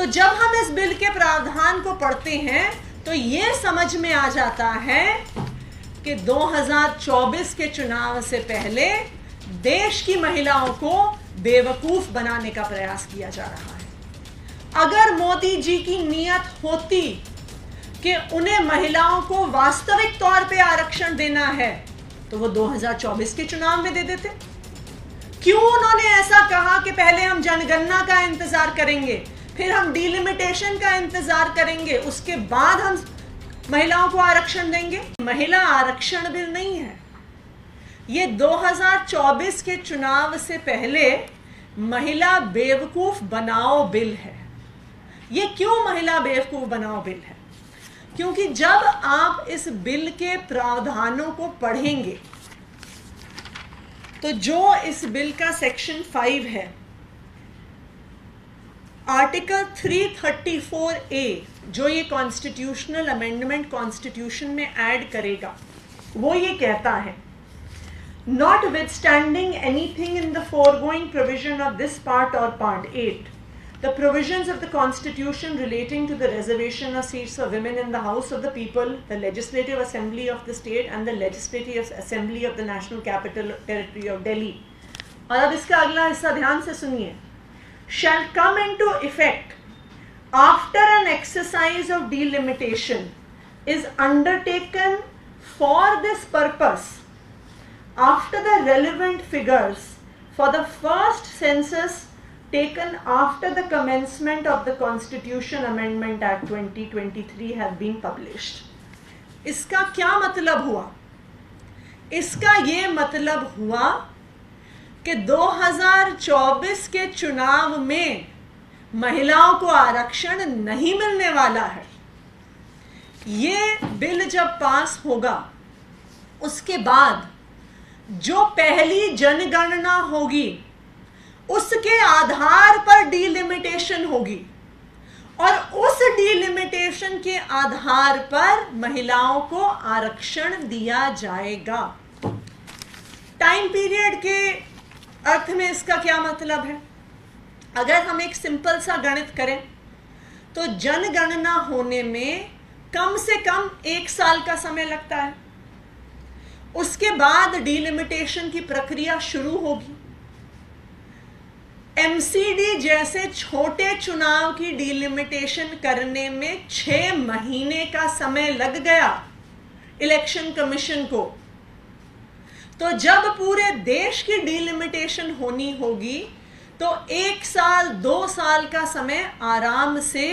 तो जब हम इस बिल के प्रावधान को पढ़ते हैं तो ये समझ में आ जाता है कि 2024 के चुनाव से पहले देश की महिलाओं को बेवकूफ बनाने का प्रयास किया जा रहा है। अगर मोदी जी की नीयत होती कि उन्हें महिलाओं को वास्तविक तौर पे आरक्षण देना है तो वो 2024 के चुनाव में दे देते। क्यों उन्होंने ऐसा कहा कि पहले हम जनगणना का इंतजार करेंगे, फिर हम डिलिमिटेशन का इंतजार करेंगे, उसके बाद हम महिलाओं को आरक्षण देंगे? महिला आरक्षण बिल नहीं है ये। 2024 के चुनाव से पहले महिला बेवकूफ बनाओ बिल है। ये क्यों महिला बेवकूफ बनाओ बिल है? क्योंकि जब आप इस बिल के प्रावधानों को पढ़ेंगे तो जो इस बिल का सेक्शन 5 है, आर्टिकल 334A, जो ये कॉन्स्टिट्यूशनल अमेंडमेंट कॉन्स्टिट्यूशन में ऐड करेगा, वो ये कहता है, Notwithstanding anything in the foregoing provision of this part or part 8, the provisions of the Constitution relating to the reservation of seats for women in the House of the People, the Legislative Assembly of the state and the Legislative Assembly of the National Capital Territory of Delhi. और अब इसका अगला हिस्सा ध्यान से सुनिए। Shall come into effect after an exercise of delimitation is undertaken for this purpose after the relevant figures for the first census taken after the commencement of the Constitution Amendment Act 2023 have been published. इसका क्या मतलब हुआ? इसका ये मतलब हुआ कि 2024 के चुनाव में महिलाओं को आरक्षण नहीं मिलने वाला है। ये बिल जब पास होगा उसके बाद जो पहली जनगणना होगी उसके आधार पर डिलिमिटेशन होगी और उस डिलिमिटेशन के आधार पर महिलाओं को आरक्षण दिया जाएगा। टाइम पीरियड के अर्थ में इसका क्या मतलब है? अगर हम एक सिंपल सा गणित करें तो जनगणना होने में कम से कम 1 साल का समय लगता है। उसके बाद डिलिमिटेशन की प्रक्रिया शुरू होगी। एमसीडी जैसे छोटे चुनाव की डिलिमिटेशन करने में 6 महीने का समय लग गया इलेक्शन कमीशन को। तो जब पूरे देश की डिलिमिटेशन होनी होगी तो 1 साल 2 साल का समय आराम से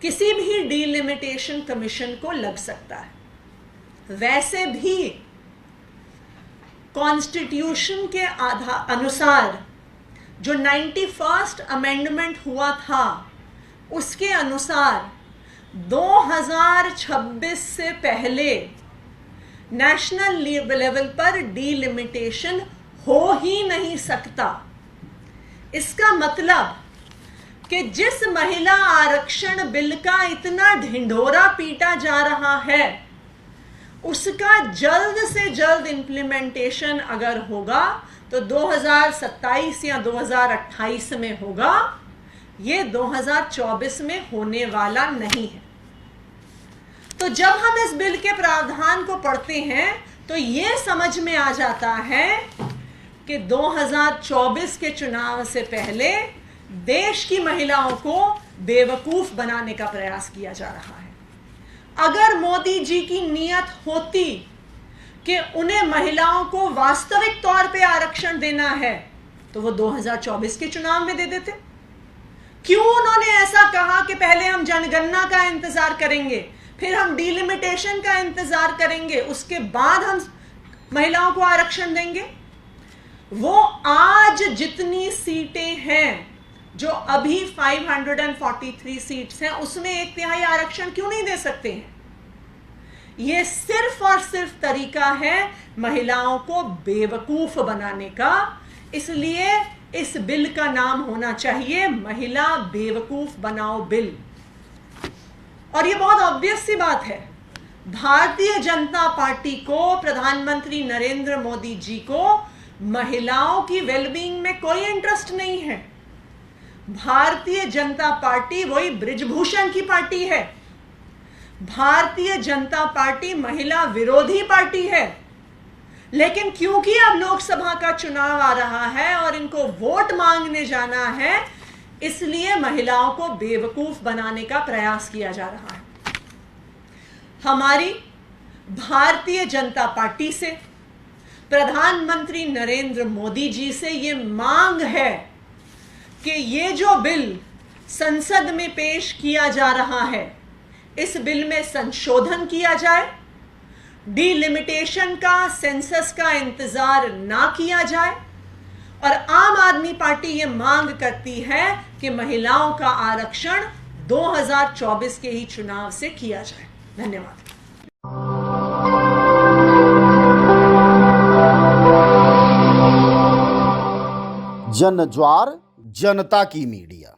किसी भी डिलिमिटेशन कमीशन को लग सकता है। वैसे भी कॉन्स्टिट्यूशन के अनुसार जो 91st अमेंडमेंट हुआ था उसके अनुसार 2026 से पहले नेशनल लेवल पर डिलिमिटेशन हो ही नहीं सकता। इसका मतलब कि जिस महिला आरक्षण बिल का इतना ढिंढोरा पीटा जा रहा है उसका जल्द से जल्द इंप्लीमेंटेशन अगर होगा तो 2027 या 2028 में होगा। ये 2024 में होने वाला नहीं है। तो जब हम इस बिल के प्रावधान को पढ़ते हैं तो ये समझ में आ जाता है कि 2024 के चुनाव से पहले देश की महिलाओं को बेवकूफ बनाने का प्रयास किया जा रहा है। अगर मोदी जी की नीयत होती कि उन्हें महिलाओं को वास्तविक तौर पे आरक्षण देना है तो वो 2024 के चुनाव में दे देते। क्यों उन्होंने ऐसा कहा कि पहले हम जनगणना का इंतजार करेंगे, फिर हम डिलिमिटेशन का इंतजार करेंगे, उसके बाद हम महिलाओं को आरक्षण देंगे? वो आज जितनी सीटें हैं, जो अभी 543 सीट्स हैं, उसमें 1/3 आरक्षण क्यों नहीं दे सकते हैं? ये सिर्फ और सिर्फ तरीका है महिलाओं को बेवकूफ बनाने का। इसलिए इस बिल का नाम होना चाहिए महिला बेवकूफ बनाओ बिल। और ये बहुत ऑब्वियस सी बात है, भारतीय जनता पार्टी को, प्रधानमंत्री नरेंद्र मोदी जी को महिलाओं की वेलबींग में कोई इंटरेस्ट नहीं है। भारतीय जनता पार्टी वही बृजभूषण की पार्टी है। भारतीय जनता पार्टी महिला विरोधी पार्टी है। लेकिन क्योंकि अब लोकसभा का चुनाव आ रहा है और इनको वोट मांगने जाना है, इसलिए महिलाओं को बेवकूफ बनाने का प्रयास किया जा रहा है। हमारी भारतीय जनता पार्टी से, प्रधानमंत्री नरेंद्र मोदी जी से ये मांग है कि ये जो बिल संसद में पेश किया जा रहा है, इस बिल में संशोधन किया जाए, डिलिमिटेशन का, सेंसस का इंतजार ना किया जाए। और आम आदमी पार्टी ये मांग करती है कि महिलाओं का आरक्षण 2024 के ही चुनाव से किया जाए। धन्यवाद। जन ज्वार जनता की मीडिया।